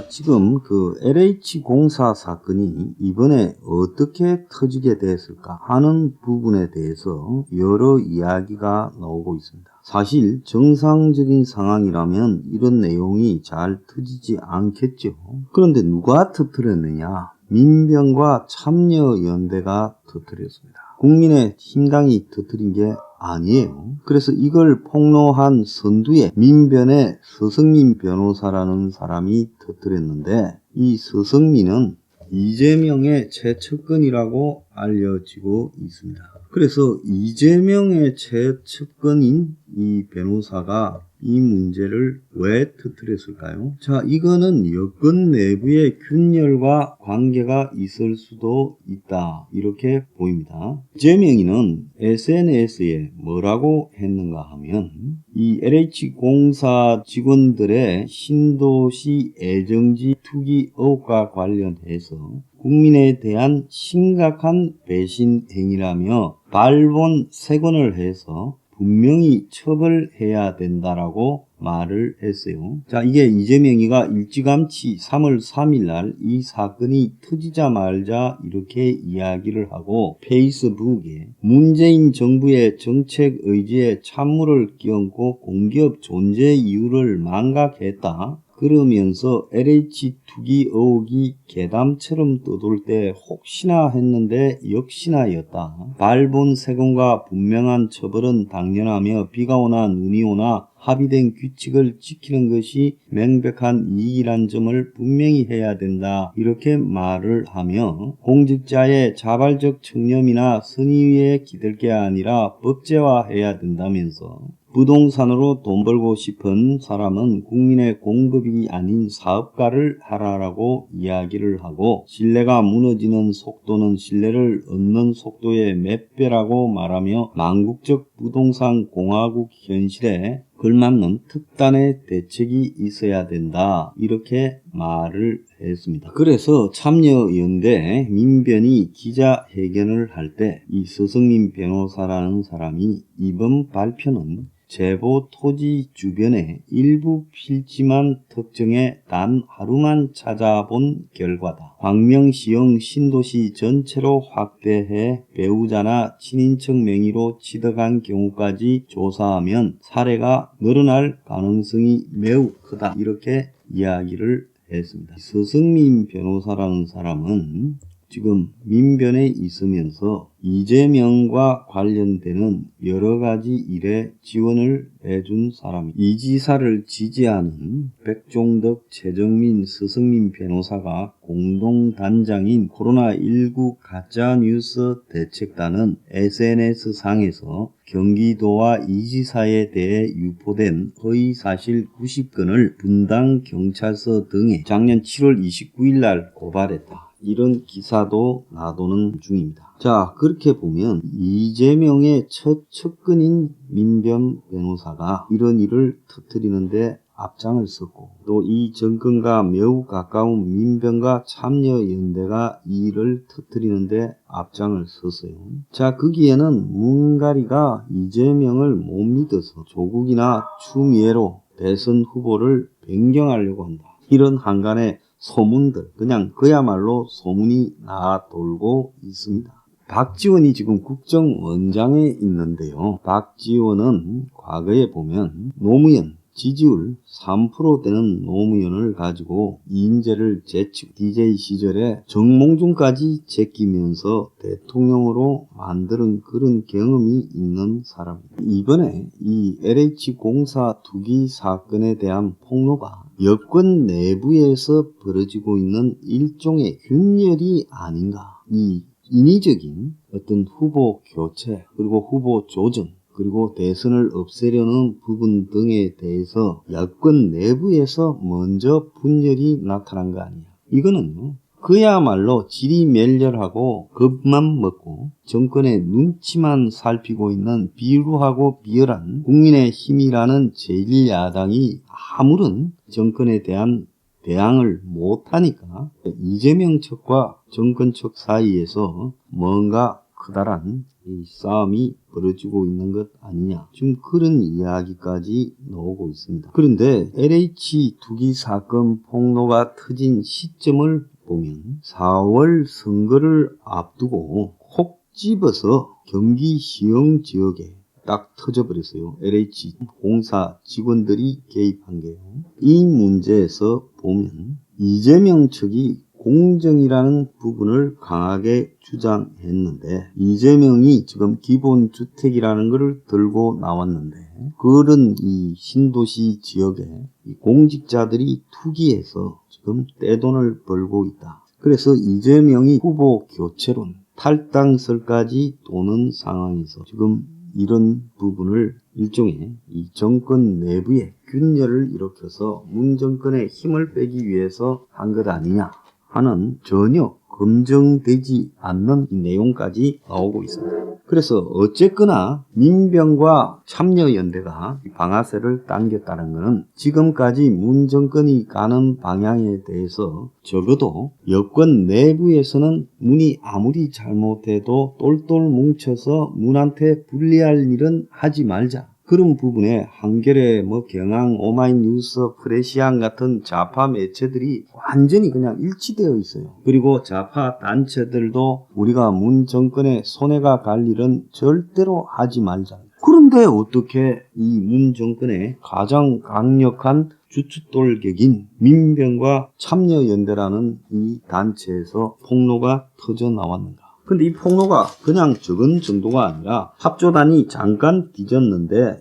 자, 지금 그 LH공사 사건이 이번에 어떻게 터지게 됐을까 하는 부분에 대해서 여러 이야기가 나오고 있습니다. 사실 정상적인 상황이라면 이런 내용이 잘 터지지 않겠죠. 그런데 누가 터뜨렸느냐? 민변과 참여연대가 터뜨렸습니다. 국민의힘당이 터뜨린 게 아니에요. 그래서 이걸 폭로한 선두에 민변의 서성민 변호사라는 사람이 터뜨렸는데, 이 서성민은 이재명의 최측근이라고 알려지고 있습니다. 그래서 이재명의 최측근인 이 변호사가 이 문제를 왜 터뜨렸을까요? 자, 이거는 여권 내부의 균열과 관계가 있을 수도 있다, 이렇게 보입니다. 이재명이는 SNS에 뭐라고 했는가 하면, 이 LH공사 직원들의 신도시 애정지 투기 의혹과 관련해서 국민에 대한 심각한 배신 행위라며 발본 3건을 해서 분명히 처벌해야 된다라고 말을 했어요. 자, 이게 이재명이가 일찌감치 3월 3일 날 이 사건이 터지자마자 이렇게 이야기를 하고 페이스북에 문재인 정부의 정책 의지에 찬물을 끼얹고 공기업 존재 이유를 망각했다, 그러면서 LH 투기 의혹이 괴담처럼 떠돌 때 혹시나 했는데 역시나였다. 발본 3건과 분명한 처벌은 당연하며 비가 오나 눈이 오나 합의된 규칙을 지키는 것이 명백한 이익이란 점을 분명히 해야 된다, 이렇게 말을 하며 공직자의 자발적 청렴이나 선의에 기댈 게 아니라 법제화해야 된다면서 부동산으로 돈 벌고 싶은 사람은 국민의 공급이 아닌 사업가를 하라라고 이야기를 하고, 신뢰가 무너지는 속도는 신뢰를 얻는 속도의 몇 배라고 말하며 망국적 부동산 공화국 현실에 걸맞는 특단의 대책이 있어야 된다, 이렇게 말을 했습니다. 그래서 참여연대 민변이 기자회견을 할 때 이 서성민 변호사라는 사람이 이번 발표는 제보 토지 주변의 일부 필지만 특정해 단 하루만 찾아본 결과다. 광명시형 신도시 전체로 확대해 배우자나 친인척 명의로 취득한 경우까지 조사하면 사례가 늘어날 가능성이 매우 크다, 이렇게 이야기를 했습니다. 서성민 변호사라는 사람은 지금 민변에 있으면서 이재명과 관련되는 여러가지 일에 지원을 해준 사람입니다. 이 지사를 지지하는 백종덕, 최정민, 서성민 변호사가 공동단장인 코로나19 가짜뉴스 대책단은 SNS상에서 경기도와 이 지사에 대해 유포된 허위사실 90건을 분당경찰서 등에 작년 7월 29일 날 고발했다, 이런 기사도 나도는 중입니다. 자, 그렇게 보면 이재명의 첫 측근인 민변 변호사가 이런 일을 터뜨리는데 앞장을 섰고, 또 이 정권과 매우 가까운 민변과 참여연대가 이 일을 터뜨리는데 앞장을 섰어요. 자, 거기에는 문가리가 이재명을 못 믿어서 조국이나 추미애로 대선 후보를 변경하려고 한다, 이런 한간의 소문들, 그냥 그야말로 소문이 나 돌고 있습니다. 박지원이 지금 국정원장에 있는데요. 박지원은 과거에 보면 노무현 지지율 3%되는 노무현을 가지고 이인재를 제치고 DJ 시절에 정몽준까지 제끼면서 대통령으로 만드는 그런 경험이 있는 사람입니다. 이번에 이 LH공사 투기 사건에 대한 폭로가 여권 내부에서 벌어지고 있는 일종의 균열이 아닌가. 이 인위적인 어떤 후보 교체, 그리고 후보 조정, 그리고 대선을 없애려는 부분 등에 대해서 여권 내부에서 먼저 분열이 나타난 거 아니야. 이거는요, 그야말로 지리멸렬하고 겁만 먹고 정권의 눈치만 살피고 있는 비루하고 비열한 국민의힘이라는 제1야당이 아무런 정권에 대한 대항을 못하니까 이재명 측과 정권 측 사이에서 뭔가 커다란 이 싸움이 벌어지고 있는 것 아니냐, 지금 그런 이야기까지 나오고 있습니다. 그런데 LH 투기 사건 폭로가 터진 시점을 보면 4월 선거를 앞두고 콕 집어서 경기 시흥 지역에 딱 터져버렸어요. LH 공사 직원들이 개입한 게요. 이 문제에서 보면 이재명 측이 공정이라는 부분을 강하게 주장했는데, 이재명이 지금 기본주택이라는 것을 들고 나왔는데, 그런 이 신도시 지역에 이 공직자들이 투기해서 지금 떼돈을 벌고 있다. 그래서 이재명이 후보 교체론, 탈당설까지 도는 상황에서 지금 이런 부분을 일종의 이 정권 내부에 균열을 일으켜서 문 정권의 힘을 빼기 위해서 한 것 아니냐 하는 전혀 검증되지 않는 이 내용까지 나오고 있습니다. 그래서 어쨌거나 민병과 참여연대가 방아쇠를 당겼다는 것은 지금까지 문 정권이 가는 방향에 대해서 적어도 여권 내부에서는 문이 아무리 잘못해도 똘똘 뭉쳐서 문한테 불리할 일은 하지 말자, 그런 부분에 한겨레, 경향, 오마이뉴스, 프레시안 같은 좌파 매체들이 완전히 그냥 일치되어 있어요. 그리고 좌파 단체들도 우리가 문 정권에 손해가 갈 일은 절대로 하지 말자. 그런데 어떻게 이 문 정권의 가장 강력한 주춧돌격인 민병과 참여연대라는 이 단체에서 폭로가 터져 나왔는가? 근데 이 폭로가 그냥 적은 정도가 아니라 합조단이 잠깐 뒤졌는데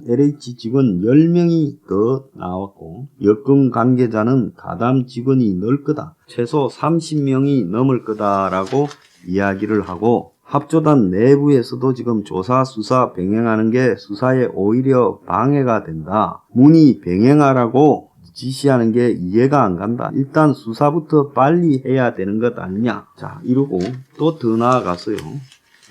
LH 직원 10명이 더 나왔고, 여권 관계자는 가담 직원이 늘 거다, 최소 30명이 넘을 거다라고 이야기를 하고, 합조단 내부에서도 지금 조사 수사 병행하는 게 수사에 오히려 방해가 된다, 문이 병행하라고 지시하는 게 이해가 안 간다, 일단 수사부터 빨리 해야 되는 것 아니냐. 자, 이러고 또 더 나아가서요,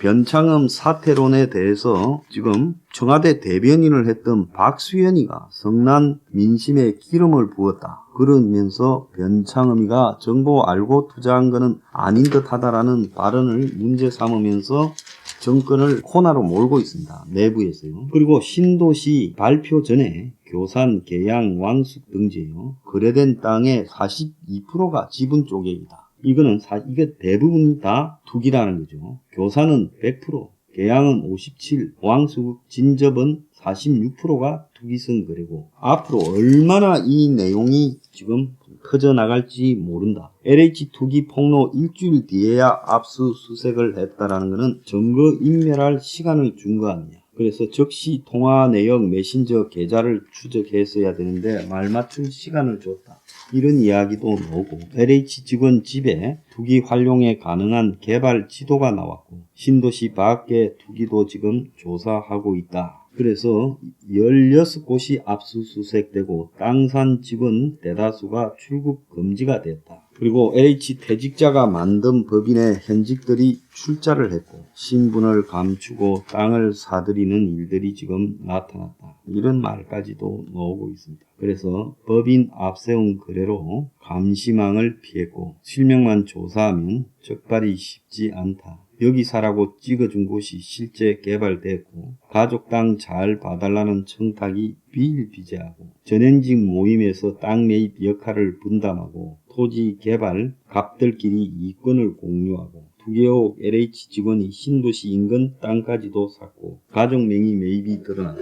변창흠 사퇴론에 대해서 지금 청와대 대변인을 했던 박수현이가 성난 민심에 기름을 부었다, 그러면서 변창흠이가 정보 알고 투자한 거는 아닌 듯 하다라는 발언을 문제 삼으면서 정권을 코너로 몰고 있습니다. 내부에서요. 그리고 신도시 발표 전에 교산, 계양, 왕숙 등지에요, 거래된 땅의 42%가 지분 쪼개기다. 이게 대부분 다 투기라는 거죠. 교산은 100%, 계양은 57%, 왕숙, 진접은 46%가 투기성 거래고, 앞으로 얼마나 이 내용이 지금 터져나갈지 모른다. LH 투기 폭로 일주일 뒤에야 압수수색을 했다라는 것은 증거 인멸할 시간을 준 거 아니냐. 그래서 즉시 통화 내역 메신저 계좌를 추적했어야 되는데 말 맞출 시간을 줬다, 이런 이야기도 나오고, LH 직원 집에 투기 활용에 가능한 개발 지도가 나왔고, 신도시 밖에 투기도 지금 조사하고 있다. 그래서 16곳이 압수수색되고 땅산 직원 대다수가 출국 금지가 됐다. 그리고 LH 퇴직자가 만든 법인의 현직들이 출자를 했고, 신분을 감추고 땅을 사들이는 일들이 지금 나타났다, 이런 말까지도 나오고 있습니다. 그래서 법인 앞세운 거래로 감시망을 피했고, 실명만 조사하면 적발이 쉽지 않다. 여기 사라고 찍어준 곳이 실제 개발됐고, 가족 땅 잘 봐달라는 청탁이 비일비재하고, 전현직 모임에서 땅 매입 역할을 분담하고, 토지 개발 갑들끼리 이권을 공유하고, 투기의혹 LH 직원이 신도시 인근 땅까지도 샀고, 가족 명의 매입이 드러났다,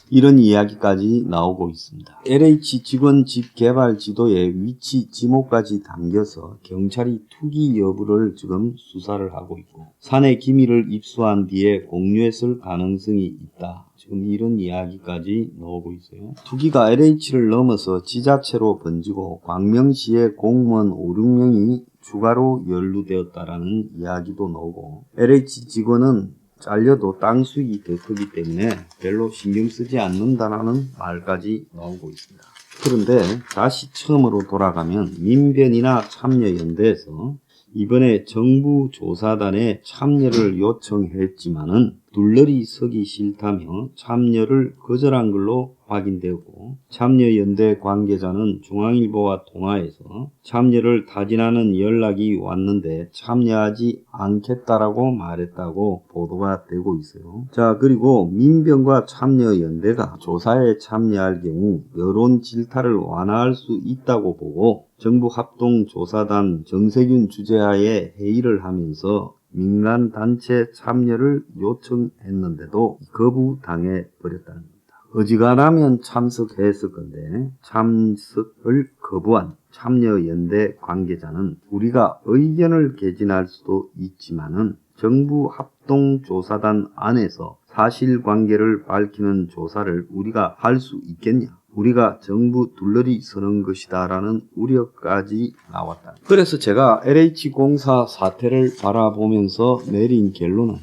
이런 이야기까지 나오고 있습니다. LH 직원 집 개발 지도에 위치 지목까지 담겨서 경찰이 투기 여부를 지금 수사를 하고 있고, 사내 기밀을 입수한 뒤에 공유했을 가능성이 있다, 지금 이런 이야기까지 나오고 있어요. 투기가 LH를 넘어서 지자체로 번지고 광명시의 공무원 5, 6명이 추가로 연루되었다라는 이야기도 나오고, LH 직원은 잘려도 땅 수익이 더 크기 때문에 별로 신경 쓰지 않는다라는 말까지 나오고 있습니다. 그런데 다시 처음으로 돌아가면 민변이나 참여연대에서 이번에 정부 조사단에 참여를 요청했지만은 둘러리 서기 싫다며 참여를 거절한 걸로 확인되었고, 참여연대 관계자는 중앙일보와 통화에서 참여를 타진하는 연락이 왔는데 참여하지 않겠다라고 말했다고 보도가 되고 있어요. 자, 그리고 민변과 참여연대가 조사에 참여할 경우 여론 질타를 완화할 수 있다고 보고 정부 합동조사단 정세균 주재하에 회의를 하면서 민간단체 참여를 요청했는데도 거부당해 버렸다는 겁니다. 어지간하면 참석했을 건데 참석을 거부한 참여연대 관계자는 우리가 의견을 개진할 수도 있지만은 정부 합동조사단 안에서 사실관계를 밝히는 조사를 우리가 할 수 있겠냐? 우리가 정부 둘러리 서는 것이다 라는 우려까지 나왔다. 그래서 제가 LH공사 사태를 바라보면서 내린 결론은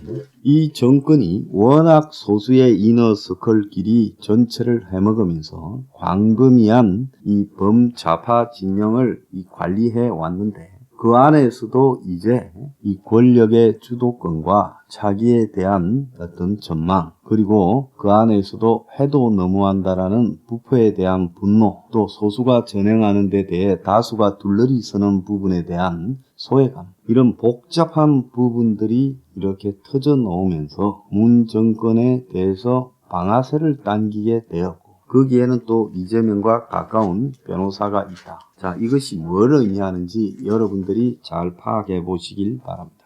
이 정권이 워낙 소수의 이너서클끼리 전체를 해먹으면서 광범위한 이 범좌파 진영을 관리해 왔는데 그 안에서도 이제 이 권력의 주도권과 차기에 대한 어떤 전망, 그리고 그 안에서도 해도 너무한다라는 부패에 대한 분노, 또 소수가 전행하는 데 대해 다수가 둘러리 서는 부분에 대한 소외감, 이런 복잡한 부분들이 이렇게 터져 나오면서 문 정권에 대해서 방아쇠를 당기게 되었고, 거기에는 또 이재명과 가까운 변호사가 있다. 자, 이것이 뭘 의미하는지 여러분들이 잘 파악해 보시길 바랍니다.